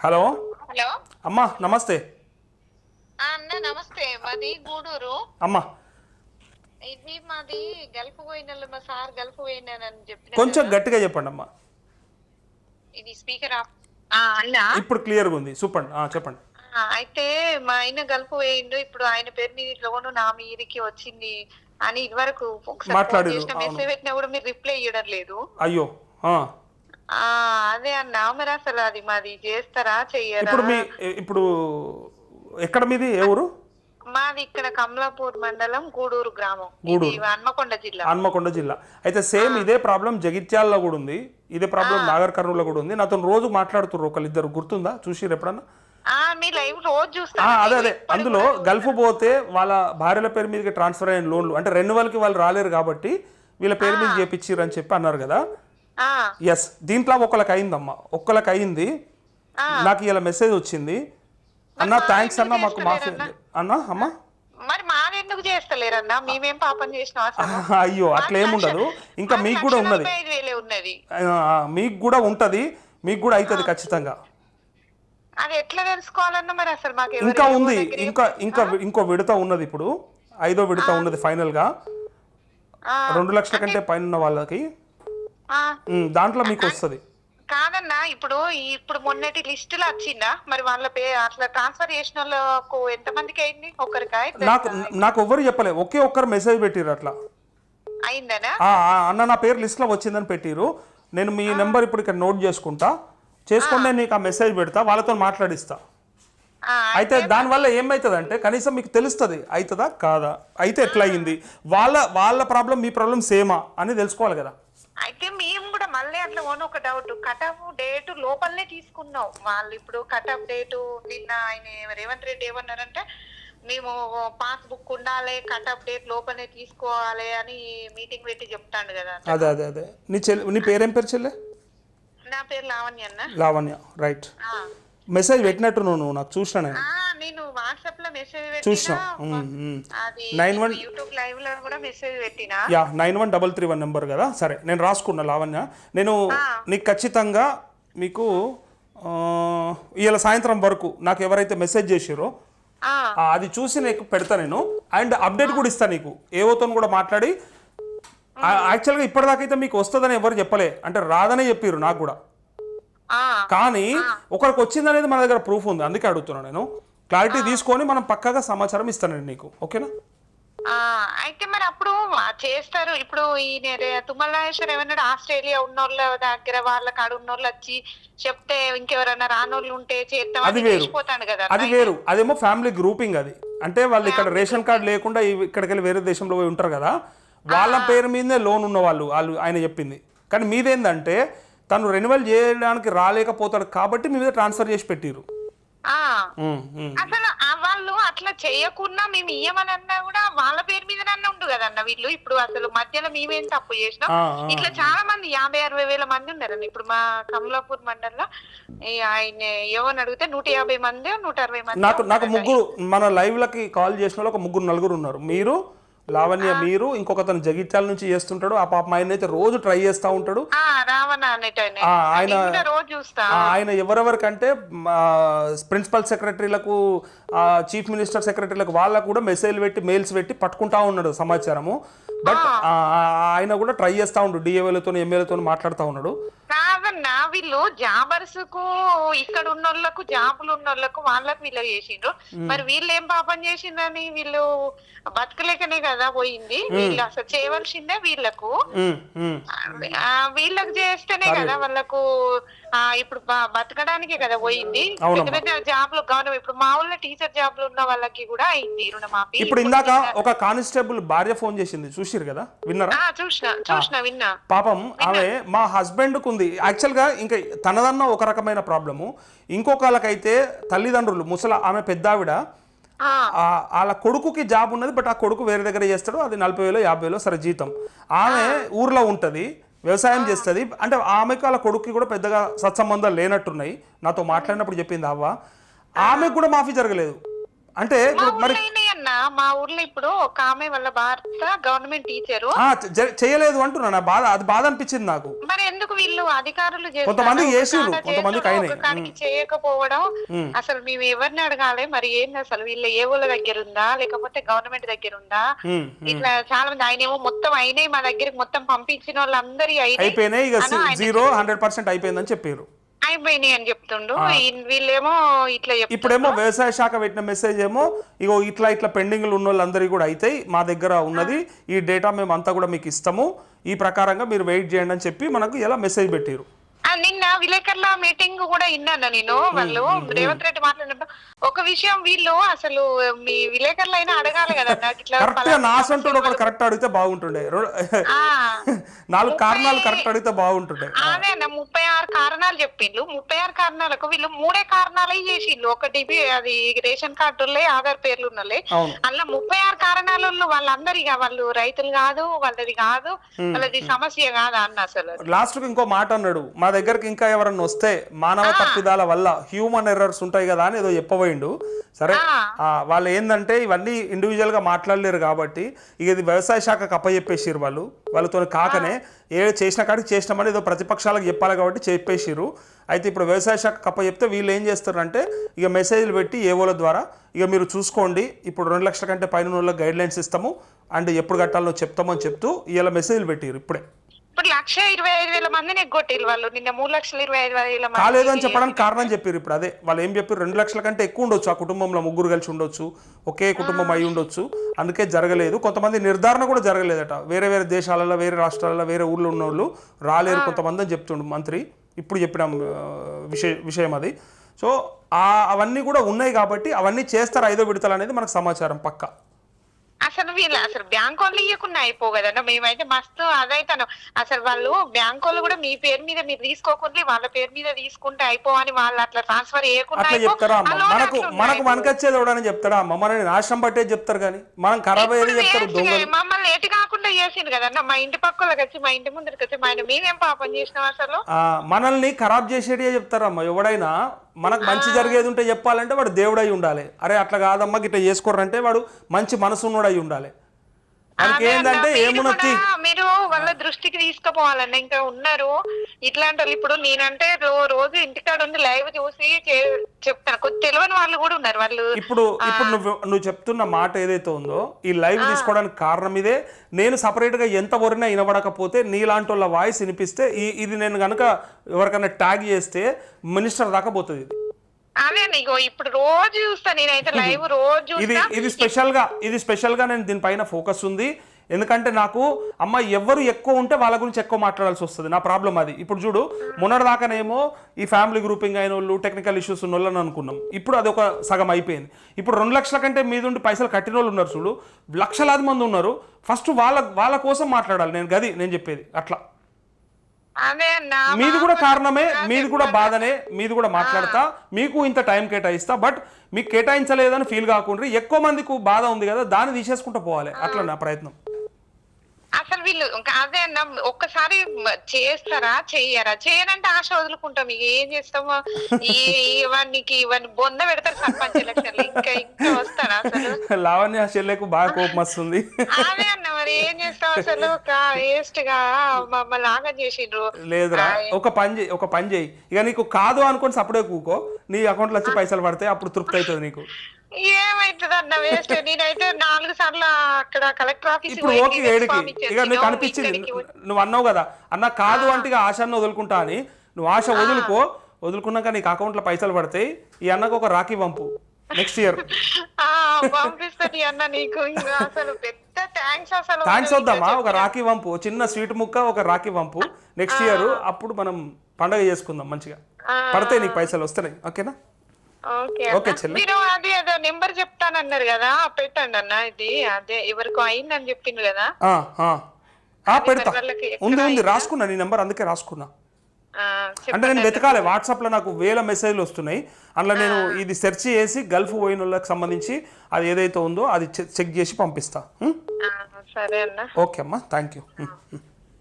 Hello hello అమ్మా నమస్తే. అన్న నమస్తే. మాది గూడూరు. అమ్మా ఇది మాది గల్ఫ్ పోయిన మా సార్ గల్ఫ్ పోయినానని చెప్పిన కొంచెం కదా. గట్టిగా చెప్పండి అమ్మా. ఇది స్పీకర్ ఆఫ్. అన్న ఇప్పుడు క్లియర్గా ఉంది, చెప్పండి. చెప్పండి. అయితే మా ఆయన గల్ఫ్ పోయిండు. ఇప్పుడు ఆయన పేరు మీద లోను నా మీదికి వచ్చింది అని ఇదివరకు ఒకసారి ఫోన్ మాట్లాడారు, చేసిన అవును. మెసేజ్ పెట్టినా కూడా మీరు రిప్లై ఇవ్వడం లేదు. అయ్యో. ఆ అదే అన్న, మరి అసలు అది మాది చేస్తారా చెయ్యరా? ఇప్పుడు ఎక్కడ మీది, ఏ ఊరు? మాది ఇక్కడ కమలాపూర్ మండలం గూడూరు గ్రామం. ఇది గూడూరు, హన్మకొండ జిల్లా. హన్మకొండ జిల్లా. అయితే సేమ్ ఇదే ప్రాబ్లం జగిత్యాలలో కూడా ఉంది, ఇదే ప్రాబ్లం నాగర్ కర్నూలులో కూడా ఉంది. నాతో రోజు మాట్లాడుతుర్రు ఒకళ్ళిద్దరు, గుర్తుందా? చూసిర్రు ఎప్పుడన్నా? మీ లైవ్ రోజు అదే చూస్తాను. అదే, అందులో గల్ఫ్ పోతే వాళ్ళ భార్యల పేరు మీదకి ట్రాన్స్ఫర్ అయిన లోన్లు, అంటే రెన్యువల్కి వాళ్ళు రాలేరు కాబట్టి వీళ్ళ పేరు మీద చేపించిర్రు అని చెప్పి అన్నారు కదా. ఎస్, దీంట్లో ఒకళ్ళకి అయిందమ్మా, ఒక్కళ్ళకి అయింది. నాకు ఇలా మెసేజ్ వచ్చింది, అన్న థ్యాంక్స్ అన్న, మాకు మాఫీ అన్న. అమ్మా మరి మాదెందుకు చేస్తలేరన్నా? మేమేం పాపం చేసినాం అసలు? అయ్యో అట్లా ఏముండదు, ఇంకా మీకు కూడా ఉన్నది, 45,000 ఉన్నది. మీకు కూడా ఉంటుంది, మీకు కూడా అవుతుంది ఖచ్చితంగా. అది ఎట్లా తెలుసుకోవాలన్నా మరి అసలు మాకు ఇంకా ఉంది, ఇంకో విడత ఉన్నది. ఇప్పుడు 5వ విడత ఉన్నది ఫైనల్గా, 2 లక్షల కంటే పైన ఉన్న వాళ్ళకి. దాంట్లో మీకు వస్తుంది. కాదన్నా, ఇప్పుడు మొన్నటి లిస్టులో వచ్చిందా మరి? వాళ్ళ అట్లా ట్రాన్స్ఫర్ చేసిన వాళ్ళకు ఎంత మందికి అయింది? ఒకరికా? నాకు ఎవ్వరు చెప్పలే, ఒకే ఒక్కరు మెసేజ్ పెట్టిరు అట్లా అయిందనా. అన్న నా పేరు లిస్ట్లో వచ్చిందని పెట్టిరు. నేను మీ నెంబర్ ఇప్పుడు ఇక్కడ నోట్ చేసుకొని నేను నీకు ఆ మెసేజ్ పెడతా, వాళ్ళతో మాట్లాడిస్తా. అయితే దానివల్ల ఏమవుతుంది అంటే కనీసం మీకు తెలుస్తుంది అవుతుందా కాదా, అయితే ఎట్లా అయింది, వాళ్ళ ప్రాబ్లం మీ ప్రాబ్లం సేమా అని తెలుసుకోవాలి కదా. అయితే మేము కూడా మళ్ళీ అట్లా ఒక డౌట్, కటాఫ్ డేట్ లోపలనే తీసుకున్నాం. వాళ్ళు ఇప్పుడు కటాఫ్ డేటు నిన్న ఆయన రేవంత్ రెడ్డి ఏమన్నారంటే మేము పాస్బుక్ ఉండాలి, కటాఫ్ డేట్ లోపలనే తీసుకోవాలి అని మీటింగ్ పెట్టి చెప్తాడు కదా. అదే నీ పేరేం పేరు చెల్లె? నా పేరు లావణ్య అన్న. లావణ్య, రైట్. మెసేజ్ పెట్టినట్టు నువ్వు నాకు చూసినా, నేను వాట్సాప్ లో మెసేజ్ చూసినా. అది 91 యూట్యూబ్ లైవ్ లో కూడా మెసేజ్ పెట్టినా. 91331 నెంబర్ కదా. సరే నేను రాసుకున్నా లావణ్య. నేను నీకు ఖచ్చితంగా మీకు ఇవాళ సాయంత్రం వరకు నాకు ఎవరైతే మెసేజ్ చేసిరో అది చూసి నీకు పెడతా నేను, అండ్ అప్డేట్ కూడా ఇస్తాను నీకు. ఏవోతో కూడా మాట్లాడి, యాక్చువల్గా ఇప్పటిదాకైతే మీకు వస్తుందని ఎవరు చెప్పలే, అంటే రాదనే చెప్పారు నాకు కూడా. కానీ ఒకరికి వచ్చింది అనేది మన దగ్గర ప్రూఫ్ ఉంది, అందుకే అడుగుతున్నాను నేను. క్లారిటీ తీసుకొని మనం పక్కాగా సమాచారం ఇస్తానండి నీకు, ఓకేనా? అయితే మరి అప్పుడు చేస్తారు. ఇప్పుడు ఈ తుమ్మల నాగేశ్వర్ ఏమన్నాడు, ఆస్ట్రేలియా ఉన్నోళ్ళ దగ్గర వాళ్ళ కాడ ఉన్నోళ్ళు వచ్చి చెప్తే ఇంకెవరన్నా రానోళ్ళు ఉంటే చేస్తామని తెలిసిపోతాడు కదా. అది వేరు, అదేమో ఫ్యామిలీ గ్రూపింగ్. అది అంటే వాళ్ళు ఇక్కడ రేషన్ కార్డు లేకుండా ఇక్కడికి వెళ్ళి వేరే దేశంలో పోయి ఉంటారు కదా, వాళ్ళ పేరు మీదనే లోన్ ఉన్న వాళ్ళు ఆయన చెప్పింది. కానీ మీదేందంటే తను రెన్యువల్ చేయడానికి రాలేకపోతాడు కాబట్టి మీ మీద ట్రాన్స్ఫర్ చేసి పెట్టిరు. అసలు వాళ్ళు అట్లా చేయకుండా మేము ఇయ్యమని అన్నా కూడా వాళ్ళ పేరు మీద ఉండు కదన్న వీళ్ళు. ఇప్పుడు అసలు మధ్యలో మేమేం తప్పు చేసినాం? ఇట్లా చాలా మంది 50-60 వేల మంది ఉన్నారన్న ఇప్పుడు మా కమలాపూర్ మండలంలో. ఆయన ఏమని అడిగితే 150 మంది 160 మంది. నాకు ముగ్గురు మన లైవ్ లకి కాల్ చేసిన వాళ్ళు ఒక 3-4 ఉన్నారు. మీరు, లావణ్య, మీరు, ఇంకొకతను జగిత్యాల నుంచి చేస్తుంటాడు. ఆ పాప ఆయన అయితే రోజు ట్రై చేస్తూ ఉంటాడు. ఆయన ఎవరెవరికంటే ప్రిన్సిపల్ సెక్రటరీలకు, చీఫ్ మినిస్టర్ సెక్రటరీలకు వాళ్ళకు కూడా మెయిల్స్ పెట్టి పట్టుకుంటా ఉన్నాడు సమాచారము. బట్ ఆయన కూడా ట్రై చేస్తూ ఉంటాడు, డిఏలతో ఎమ్మెల్యేతో మాట్లాడుతూ ఉన్నాడు. కాదన్నా, వీళ్ళు జాబర్స్ కు ఇక్కడ ఉన్నోళ్ళకు, జాబులు ఉన్నోళ్ళకు వాళ్ళకు వీళ్ళు చేసిండ్రు. మరి వీళ్ళు ఏం పాపం చేసిందని వీళ్ళు బతకలేకనే కదా పోయింది. వీళ్ళు అసలు చేయవలసిందే వీళ్ళకు. వీళ్ళకు చేస్తేనే కదా వాళ్ళకు ఇప్పుడు బతకడానికే కదా పోయింది. పెద్ద పెద్ద జాబ్లు గవర్నమెంట్, ఇప్పుడు మా ఊళ్ళో టీచర్ జాబ్లు ఉన్న వాళ్ళకి కూడా అయింది రుణమాఫీ. ఇప్పుడు ఇందాక ఒక కానిస్టేబుల్ భార్య ఫోన్ చేసింది, చూసిరు కదా, విన్నారా? విన్నా. పాపం ఆమె మా హస్బెండ్ కు ఉంది యాక్చువల్ గా. ఇంకా తనదన్న ఒక రకమైన ప్రాబ్లము, ఇంకొకళ్ళకైతే తల్లిదండ్రులు ఆమె పెద్దావిడ, వాళ్ళ కొడుకుకి జాబ్ ఉన్నది, బట్ ఆ కొడుకు వేరే దగ్గర చేస్తాడు. అది 40,000-50,000 సరే జీతం. ఆమె ఊర్లో ఉంటుంది, వ్యవసాయం చేస్తుంది. అంటే ఆమెకు వాళ్ళ కొడుక్కి కూడా పెద్దగా సత్సంబంధాలు లేనట్టున్నాయి. నాతో మాట్లాడినప్పుడు చెప్పింది అవ్వ, ఆమెకు కూడా మాఫీ జరగలేదు. అంటే మరి అన్న మా ఊర్లో ఇప్పుడు ఒక ఆమె వాళ్ళ భర్త గవర్నమెంట్ టీచరు. చేయలేదు అంటున్నా, నా బాధ అది బాధ అనిపించింది నాకు. మరి ఎందుకు వీళ్ళు అధికారులు కొంతమంది చేసిర్రు, కొంతమందికి అయినాయి. చేయకపోవడం అసలు మేము ఎవరిని అడగాలి మరి ఏంది అసలు వీళ్ళు ఏ ఊళ్ళ దగ్గర ఉందా లేకపోతే గవర్నమెంట్ దగ్గర ఉందా? ఇట్లా చాలా మంది ఆయనేమో మొత్తం అయినాయి మా దగ్గరికి మొత్తం పంపించిన వాళ్ళందరి అయిపోయినాయి, ఇక 0-100% అయిపోయిందని చెప్పారు. అయిపోయినాయి అని చెప్తుండు. వీళ్ళేమో ఇట్లా ఇప్పుడేమో వ్యవసాయ శాఖ పెట్టిన మెసేజ్ ఏమో ఇగో ఇట్లా పెండింగ్లు ఉన్న వాళ్ళందరికీ కూడా అవుతాయి, మా దగ్గర ఉన్నది ఈ డేటా మేము అంతా కూడా మీకు ఇస్తాము, ఈ ప్రకారంగా మీరు వెయిట్ చేయండి అని చెప్పి మనకు ఎలా మెసేజ్ పెట్టారు. నిన్న విలేకరుల మీటింగ్ కూడా విన్నాను నేను. వాళ్ళు రేవంత్ రెడ్డి మాట్లాడినప్పుడు ఒక విషయం వీళ్ళు అసలు మీ విలేకరులు అయినా అడగాలి కదా కరెక్ట్ అడిగితే బాగుంటుండే, 4 కారణాలు కరెక్ట్ అడిగితే బాగుంటుండే. అదే 36 కారణాలు చెప్పిండ్రు. 36 కారణాలకు వీళ్ళు 3 కారణాలే చేసిండ్రు. ఒకటి అది రేషన్ కార్డులే ఆధార్ పేర్లు ఉన్నలే, అలా 36 కారణాలు వాళ్ళందరిగా వాళ్ళు రైతులు కాదు, వాళ్ళది కాదు, వాళ్ళది సమస్య కాదా అన్న. అసలు లాస్ట్ ఇంకో మాట అన్నాడు, మా దగ్గరికి ఇంకా ఎవరన్నా వస్తే మానవ తప్పిదాల వల్ల హ్యూమన్ ఎర్రర్స్ ఉంటాయి కదా అని ఏదో చెప్పబోయిండు. సరే, వాళ్ళు ఏంటంటే ఇవన్నీ ఇండివిజువల్ గా మాట్లాడలేరు కాబట్టి ఇక ఇది వ్యవసాయ శాఖకు అప్పచెప్పేసిరు. వాళ్ళతో కాకనే చేసిన కాడికి చేసినామని ఏదో ప్రతిపక్షాలకు చెప్పాలి కాబట్టి చెప్పేసిరు. అయితే ఇప్పుడు వ్యవసాయ శాఖకు అప్పచెప్తే వీళ్ళు ఏం చేస్తారంటే ఇక మెసేజ్లు పెట్టి ఏవోల ద్వారా ఇక మీరు చూసుకోండి, ఇప్పుడు 2 లక్షల కంటే పైన వాళ్ళకి గైడ్ లైన్స్ ఇస్తాము అండ్ ఎప్పుడు కట్టాలో చెప్తామని చెప్తూ ఇలా మెసేజ్లు పెట్టిరు. ఇప్పుడే ఇప్పుడు 1,25,000 మందిని ఎగ్గొట్టిరు వాళ్ళు. నిన్న 3,25,000 కాలేదు అని చెప్పడానికి కారణం చెప్పారు. ఇప్పుడు అదే వాళ్ళు ఏం చెప్పారు, 2 లక్షల కంటే ఎక్కువ ఉండొచ్చు, ఆ కుటుంబంలో 3 కలిసి ఉండొచ్చు, ఒకే కుటుంబం అయి ఉండొచ్చు, అందుకే జరగలేదు. కొంతమంది నిర్ధారణ కూడా జరగలేదట, వేరే వేరే దేశాలలో, వేరే రాష్ట్రాలలో, వేరే ఊర్లో ఉన్న వాళ్ళు రాలేరు కొంతమంది అని చెప్తుండు మంత్రి. ఇప్పుడు చెప్పిన విషయం అది. సో అవన్నీ కూడా ఉన్నాయి కాబట్టి అవన్నీ చేస్తారు 5వ విడతలు అనేది మనకు సమాచారం పక్కా. అసలు వీళ్ళు అసలు బ్యాంక్ వాళ్ళు ఇవ్వకుండా అయిపో కదన్నా. మేమైతే మస్తు అదైతాను. అసలు వాళ్ళు బ్యాంక్ వాళ్ళు కూడా మీ పేరు మీద మీరు తీసుకోకుండా వాళ్ళ పేరు మీద తీసుకుంటే అయిపోవని వాళ్ళు అట్లా ట్రాన్స్ఫర్ చేయకుండా చెప్తారా? మనకు మనకొచ్చేది ఎవడని చెప్తారా? మమ్మల్ని నాశనం పట్టేది చెప్తారు కానీ మనం ఖరాబ్ అయ్యేది చెప్తారు. మమ్మల్ని ఎటు కాకుండా చేసిండు కదన్నా. మా ఇంటి పక్కలకు వచ్చి మా ఇంటి ముందరికి వచ్చి మేమేం పాపం చేసినాం అసలు? మనల్ని ఖరాబ్ చేసేటివే చెప్తారమ్మా. ఎవడైనా మనకు మంచి జరిగేది ఉంటే చెప్పాలంటే వాడు దేవుడై ఉండాలి. అరే అట్లా కాదమ్మా గిట్లా చేసుకోరంటే వాడు మంచి మనసున్నోడై ఉండాలి. మనకి ఏంటంటే ఏమున్నది మీరు వాళ్ళ దృష్టికి తీసుకుపోవాలన్న. ఇంకా ఉన్నారు ఇట్లాంటి వాళ్ళు. ఇప్పుడు నేనంటే రోజు ఇంటికాడ ఉండి లైవ్ చూసి చెప్తాను. కొద్ది తెలియని వాళ్ళు కూడా ఉన్నారు. వాళ్ళు ఇప్పుడు నువ్వు చెప్తున్న మాట ఏదైతే ఉందో ఈ లైవ్ తీసుకోవడానికి కారణం ఇదే. నేను సపరేట్ గా ఎంత వరినా వినబడకపోతే నీలాంటి వాళ్ళ వాయిస్ వినిపిస్తే ఇది నేను కనుక ఎవరికైనా ట్యాగ్ చేస్తే మినిస్టర్ దాకా పోతుంది. ఇది అదే ఇప్పుడు రోజు చూస్తా నేనైతే లైవ్ రోజు. ఇది స్పెషల్ గా నేను దీనిపైన ఫోకస్ ఉంది. ఎందుకంటే నాకు ఎవరు ఎక్కువ ఉంటే వాళ్ళ గురించి ఎక్కువ మాట్లాడాల్సి వస్తుంది. నా ప్రాబ్లం అది. ఇప్పుడు చూడు, మొన్నటిదాకానేమో ఈ ఫ్యామిలీ గ్రూపింగ్ అయిన వాళ్ళు, టెక్నికల్ ఇష్యూస్ ఉన్న వాళ్ళని అనుకున్నాం. ఇప్పుడు అది ఒక సగం అయిపోయింది. ఇప్పుడు 2 లక్షల కంటే మీద ఉండి పైసలు కట్టిన వాళ్ళు ఉన్నారు చూడు, లక్షలాది మంది ఉన్నారు. ఫస్ట్ వాళ్ళ కోసం మాట్లాడాలి. నేను చెప్పేది అట్లా. మీది కూడా కారణమే, మీది కూడా బాధనే, మీది కూడా మాట్లాడతా, మీకు ఇంత టైం కేటాయిస్తా. బట్ మీకు కేటాయించలేదని ఫీల్ కాకుండా ఎక్కువ మందికి బాధ ఉంది కదా దాన్ని తీసేసుకుంటూ పోవాలి. అట్లా నా ప్రయత్నం. అసలు వీళ్ళు అదే అన్న ఒక్కసారి చేస్తారా చెయ్యరా? చేయనంటే ఆశ వదులుకుంటాం. ఇక ఏం చేస్తాము? ఇవన్నీ బొంద పెడతారు సర్పంచ్ ఎలక్షన్లు. ఇంకా వస్తారా అసలు? లావణ్య చెల్లెకు బాగా కోపం వస్తుంది. అదే అన్న మరి ఏం చేస్తాం అసలు? వేస్ట్ గా మమ్మల్ని ఆగం చేసిండ్రు. లేదురా, ఒక పని చేయి. ఇక నీకు కాదు అనుకోని సపడే కూకో, నీ అకౌంట్ లో వచ్చి పైసలు పడితే అప్పుడు తృప్తి అవుతుంది నీకు. ఏమైతుంది అన్న వేస్ట్. నేనైతే 4 సార్లు అక్కడ కలెక్టర్ ఆఫీస్ ఇప్పుడు ఓకే ఏడికి ఇక నీకు అనిపించింది. నువ్వు అన్నావు కదా అన్న కాదు అంటే ఇక ఆశను వదులుకుంటా అని. నువ్వు ఆశ వదులుకున్నాక నీకు అకౌంట్ లో పైసలు పడతాయి. ఈ అన్నకు ఒక రాఖీ పంపు నెక్స్ట్ ఇయర్. పంపిస్తుంది అన్న నీకు. అసలు పెద్ద థ్యాంక్స్ వద్దామా? ఒక రాఖీ పంపు, చిన్న స్వీట్ ముక్క, ఒక రాఖీ పంపు నెక్స్ట్ ఇయర్. అప్పుడు మనం పండగ చేసుకుందాం మంచిగా. పడతాయి నీకు పైసలు వస్తున్నాయి. ఓకేనా? మీరు అది ఏదో నెంబర్ చెప్తానన్నారు కదా, పెట్టండి అన్న. ఇది అదే ఎవరికో అయిందని చెప్పిండ్రు కదా. పెడతా. ఉంది రాసుకున్నా నీ నెంబర్, అందుకే రాసుకున్నా. అంటే నేను వెతకాలి. వాట్సాప్ లో నాకు వేల మెసేజ్లు వస్తున్నాయి. అందులో నేను ఇది సెర్చ్ చేసి గల్ఫ్ పోయిన వాళ్ళకి సంబంధించి అది ఏదైతే ఉందో అది చెక్ చేసి పంపిస్తా. సరే అన్న. ఓకే అమ్మా, థ్యాంక్ యూ.